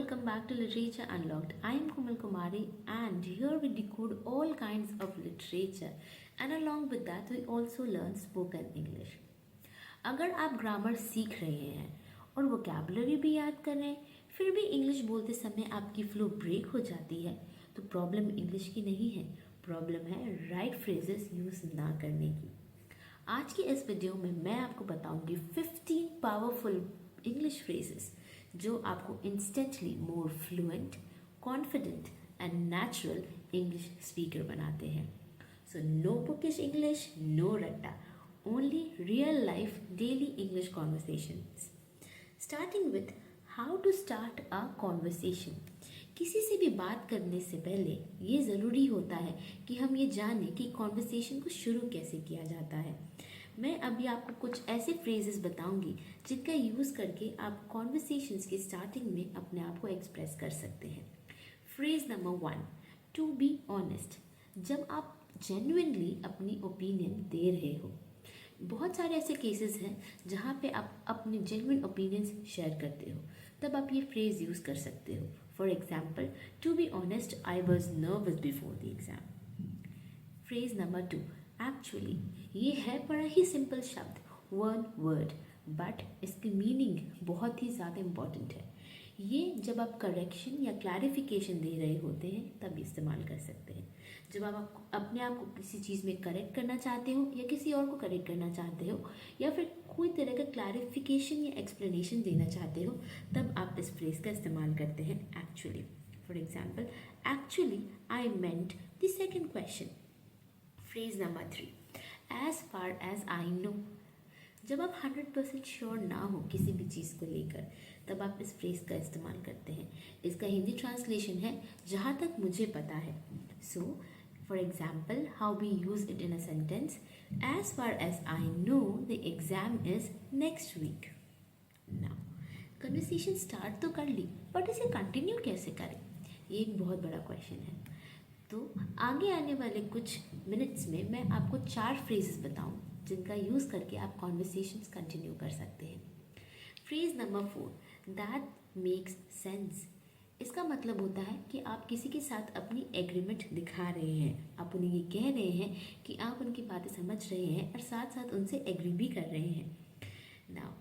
welcome back to Literature Unlocked. I am Komal Kumari and here we decode all kinds of literature and along with that we also learn spoken English. अगर आप grammar सीख रहे हैं और vocabulary भी याद कर रहे हैं फिर भी इंग्लिश बोलते समय आपकी फ्लो ब्रेक हो जाती है तो प्रॉब्लम इंग्लिश की नहीं है, प्रॉब्लम है राइट फ्रेजेस यूज़ ना करने की। आज की इस वीडियो में मैं आपको बताऊंगी 15 पावरफुल इंग्लिश फ्रेजेस जो आपको instantly more fluent, confident and natural English speaker बनाते हैं। So no bookish English, no रट्टा, only real life daily English conversations. Starting with how to start a conversation. किसी से भी बात करने से पहले ये ज़रूरी होता है कि हम ये जानें कि कॉन्वर्सेशन को शुरू कैसे किया जाता है। मैं अभी आपको कुछ ऐसे फ्रेजेस बताऊंगी जिनका यूज़ करके आप कॉन्वर्सेशंस की स्टार्टिंग में अपने आप को एक्सप्रेस कर सकते हैं। Phrase number 1, to be honest. जब आप जेन्युइनली अपनी ओपिनियन दे रहे हो, बहुत सारे ऐसे केसेस हैं जहाँ पे आप अपने जेन्युइन ओपिनियंस शेयर करते हो, तब आप ये फ्रेज यूज़ कर सकते हो। For example, to be honest I was nervous before the exam. Phrase number 2, actually. ये है बड़ा ही सिंपल शब्द, वन वर्ड, बट इसकी मीनिंग बहुत ही ज़्यादा इम्पॉर्टेंट है। ये जब आप करेक्शन या क्लैरिफिकेशन दे रहे होते हैं तब इस्तेमाल कर सकते हैं। जब आप अपने आप को किसी चीज़ में करेक्ट करना चाहते हो या किसी और को करेक्ट करना चाहते हो या फिर कोई तरह का क्लैरिफिकेशन या एक्सप्लेनेशन देना चाहते हो तब आप इस फ्रेज का इस्तेमाल करते हैं, actually. For example, actually I meant the second question. Phrase number 3, as far as I know. जब आप 100% श्योर ना हो किसी भी चीज़ को लेकर तब आप इस फ्रेज का इस्तेमाल करते हैं। इसका हिंदी ट्रांसलेशन है जहाँ तक मुझे पता है। So for example, how we use it in a sentence, as far as I know the exam is next week. Now conversation start तो कर ली बट इसे कंटिन्यू कैसे करें, ये एक बहुत बड़ा क्वेश्चन है। तो आगे आने वाले कुछ मिनट्स में मैं आपको 4 फ्रेजेस बताऊं जिनका यूज़ करके आप कॉन्वर्सेशंस कंटिन्यू कर सकते हैं। Phrase number 4, that makes sense. इसका मतलब होता है कि आप किसी के साथ अपनी एग्रीमेंट दिखा रहे हैं, आप उन्हें ये कह रहे हैं कि आप उनकी बातें समझ रहे हैं और साथ साथ उनसे एग्री भी कर रहे हैं। Now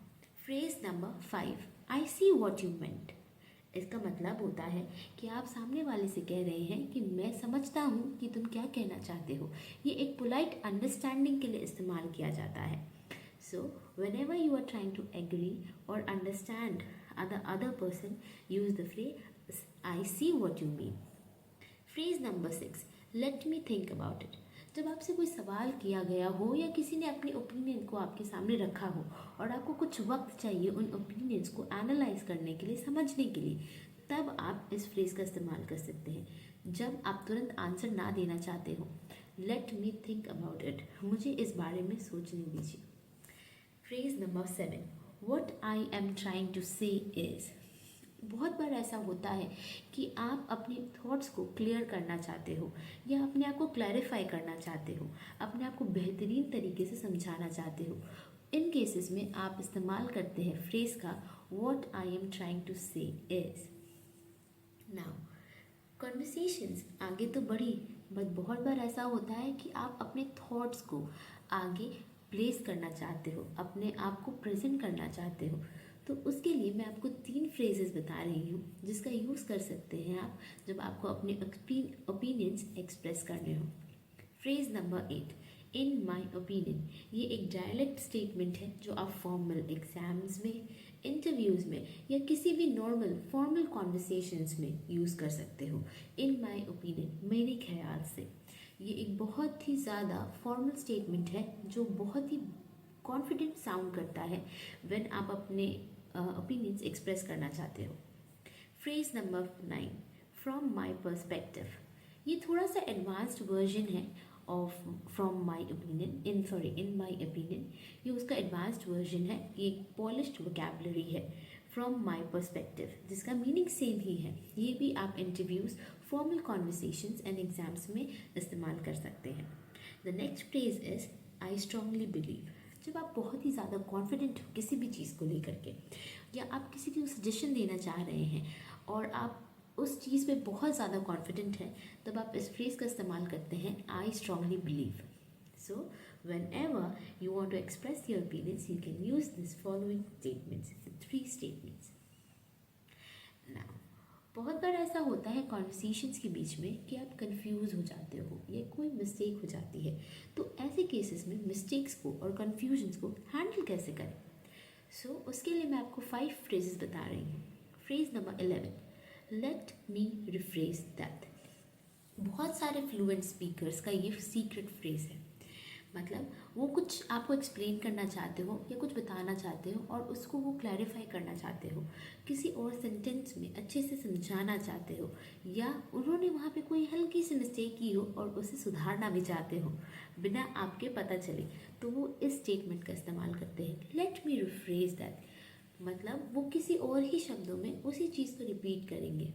phrase number 5, I see what you meant. इसका मतलब होता है कि आप सामने वाले से कह रहे हैं कि मैं समझता हूँ कि तुम क्या कहना चाहते हो। ये एक पोलाइट अंडरस्टैंडिंग के लिए इस्तेमाल किया जाता है। So whenever you are trying to agree or understand other person, use the phrase I see what you mean. Phrase number 6, let me think about it. जब आपसे कोई सवाल किया गया हो या किसी ने अपनी ओपिनियन को आपके सामने रखा हो और आपको कुछ वक्त चाहिए उन ओपिनियंस को एनालाइज करने के लिए, समझने के लिए, तब आप इस फ्रेज का इस्तेमाल कर सकते हैं। जब आप तुरंत आंसर ना देना चाहते हो, let me think about it, मुझे इस बारे में सोचने दीजिए। Phrase number 7, what I am trying to say is. बहुत बार ऐसा होता है कि आप अपने थॉट्स को क्लियर करना चाहते हो या अपने आप को क्लैरिफाई करना चाहते हो, अपने आप को बेहतरीन तरीके से समझाना चाहते हो। इन केसेस में आप इस्तेमाल करते हैं फ्रेज का what I am trying to say is. Now conversations आगे तो बढ़ी बट बहुत बार ऐसा होता है कि आप अपने थॉट्स को आगे प्लेस करना चाहते हो, अपने आप को प्रेजेंट करना चाहते हो। तो उसके लिए मैं आपको 3 फ्रेजेस बता रही हूँ जिसका यूज़ कर सकते हैं आप जब आपको अपने ओपिनियंस एक्सप्रेस करने हो। Phrase number 8, in my opinion. ये एक डायरेक्ट स्टेटमेंट है जो आप फॉर्मल एग्जाम्स में, इंटरव्यूज़ में या किसी भी नॉर्मल फॉर्मल कॉन्वर्सेशंस में यूज़ कर सकते हो। इन माई ओपिनियन, मेरे ख्याल से। ये एक बहुत ही ज़्यादा फॉर्मल स्टेटमेंट है जो बहुत ही कॉन्फिडेंट साउंड करता है व्हेन आप अपने ओपिनियंस एक्सप्रेस करना चाहते हो। Phrase number 9, from my perspective. ये थोड़ा सा एडवांस्ड वर्जन है of from my opinion, in my opinion. ये उसका एडवांस्ड वर्जन है, ये एक पॉलिश्ड वोकैबुलरी है। फ्रॉम माई पर्सपेक्टिव जिसका मीनिंग सेम ही है, ये भी आप interviews, formal conversations and exams में इस्तेमाल कर सकते हैं। The next phrase is I strongly believe. जब आप बहुत ही ज़्यादा कॉन्फिडेंट हो किसी भी चीज़ को लेकर के या आप किसी को सजेशन देना चाह रहे हैं और आप उस चीज़ पे बहुत ज़्यादा कॉन्फिडेंट हैं, तब आप इस फ्रेज़ का इस्तेमाल करते हैं, I strongly believe. So, whenever you want to express your opinions, you can use this following statements, the 3 statements. Now, बहुत बार ऐसा होता है कॉन्वर्सेशंस के बीच में कि आप कंफ्यूज हो जाते हो या कोई मिस्टेक हो जाती है. तो ऐसे केसेस में मिस्टेक्स को और कन्फ्यूजन्स को हैंडल कैसे करें? उसके लिए मैं आपको 5 फ्रेजेस बता रही हूँ. Phrase number 11, let me rephrase that. बहुत सारे फ्लुएंट स्पीकर्स का ये सीक्रेट फ्रेज है. मतलब वो कुछ आपको एक्सप्लेन करना चाहते हो या कुछ बताना चाहते हो और उसको वो क्लैरिफाई करना चाहते हो, किसी और सेंटेंस में अच्छे से समझाना चाहते हो, या उन्होंने वहाँ पे कोई हल्की सी मिस्टेक की हो और उसे सुधारना भी चाहते हो बिना आपके पता चले, तो वो इस स्टेटमेंट का इस्तेमाल करते हैं, लेट मी रिफ्रेज दैट. मतलब वो किसी और ही शब्दों में उसी चीज़ को रिपीट करेंगे.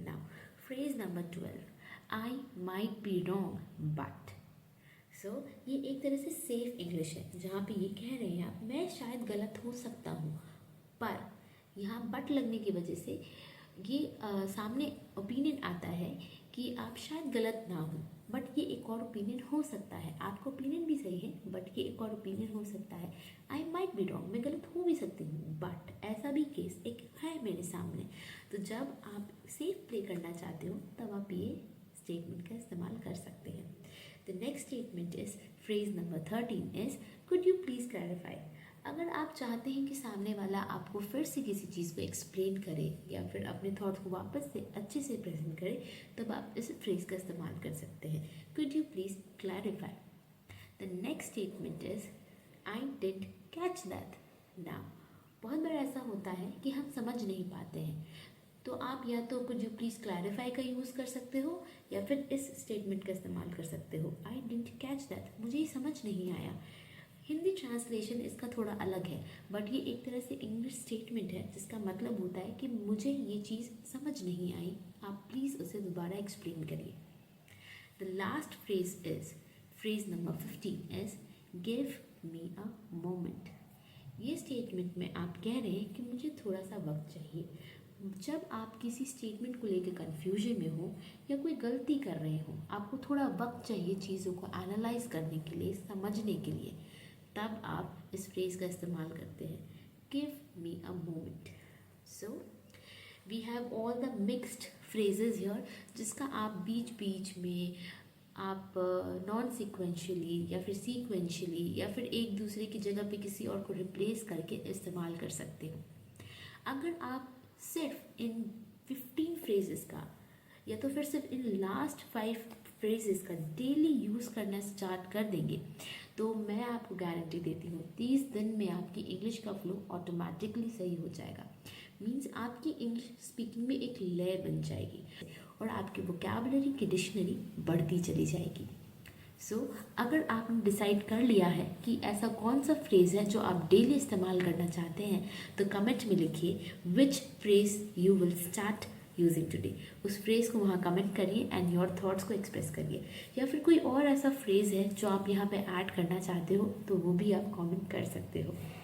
Now phrase number 12, I might be wrong but. ये एक तरह से सेफ इंग्लिश है, जहाँ पे ये कह रहे हैं आप, मैं शायद गलत हो सकता हूँ, पर यहाँ बट लगने की वजह से ये सामने ओपिनियन आता है कि आप शायद गलत ना हो, बट ये एक और ओपिनियन हो सकता है. आपका ओपिनियन भी सही है, बट ये एक और ओपिनियन हो सकता है. आई माइट बी रॉन्ग, मैं गलत हो भी सकती हूँ, बट ऐसा भी केस एक है मेरे सामने. तो जब आप सेफ प्ले करना चाहते हो, तब आप ये स्टेटमेंट का इस्तेमाल कर सकते हैं. The next statement is phrase number 13 is could you please clarify. अगर आप चाहते हैं कि सामने वाला आपको फिर से किसी चीज़ को एक्सप्लेन करे या फिर अपने थॉट को वापस से अच्छे से प्रेजेंट करे, तब आप इस फ्रेज का इस्तेमाल कर सकते हैं, could you please clarify. The next statement is I didn't catch that. Now, बहुत बार ऐसा होता है कि हम समझ नहीं पाते हैं, तो आप या तो कुड यू प्लीज़ क्लैरिफाई का यूज़ कर सकते हो या फिर इस स्टेटमेंट का इस्तेमाल कर सकते हो, आई डिडंट कैच दैट, मुझे ये समझ नहीं आया. हिंदी ट्रांसलेशन इसका थोड़ा अलग है, बट ये एक तरह से इंग्लिश स्टेटमेंट है जिसका मतलब होता है कि मुझे ये चीज़ समझ नहीं आई, आप प्लीज़ उसे दोबारा एक्सप्लेन करिए. The last phrase is phrase number 15 is give me a moment. ये स्टेटमेंट में आप कह रहे हैं कि मुझे थोड़ा सा वक्त चाहिए. जब आप किसी स्टेटमेंट को लेकर कन्फ्यूजन में हो या कोई गलती कर रहे हो, आपको थोड़ा वक्त चाहिए चीज़ों को एनालाइज करने के लिए, समझने के लिए, तब आप इस फ्रेज का इस्तेमाल करते हैं, give me a moment. We have all the mixed phrases here, जिसका आप बीच बीच में आप नॉन सिक्वेंशली या फिर सीक्वेंशली या फिर एक दूसरे की जगह पे किसी और को रिप्लेस करके इस्तेमाल कर सकते हो. अगर आप सिर्फ इन 15 फ्रेजेस का या तो फिर सिर्फ इन लास्ट 5 फ्रेजेस का डेली यूज़ करना स्टार्ट कर देंगे, तो मैं आपको गारंटी देती हूँ 30 दिन में आपकी इंग्लिश का फ्लो ऑटोमेटिकली सही हो जाएगा. मीन्स आपकी इंग्लिश स्पीकिंग में एक लय बन जाएगी और आपकी वोकैबुलरी की डिक्शनरी बढ़ती चली जाएगी. अगर आपने डिसाइड कर लिया है कि ऐसा कौन सा फ्रेज़ है जो आप डेली इस्तेमाल करना चाहते हैं, तो कमेंट में लिखिए which phrase you will start using today. उस फ्रेज़ को वहाँ कमेंट करिए एंड योर थॉट्स को एक्सप्रेस करिए. या फिर कोई और ऐसा फ्रेज़ है जो आप यहाँ पे ऐड करना चाहते हो, तो वो भी आप कमेंट कर सकते हो.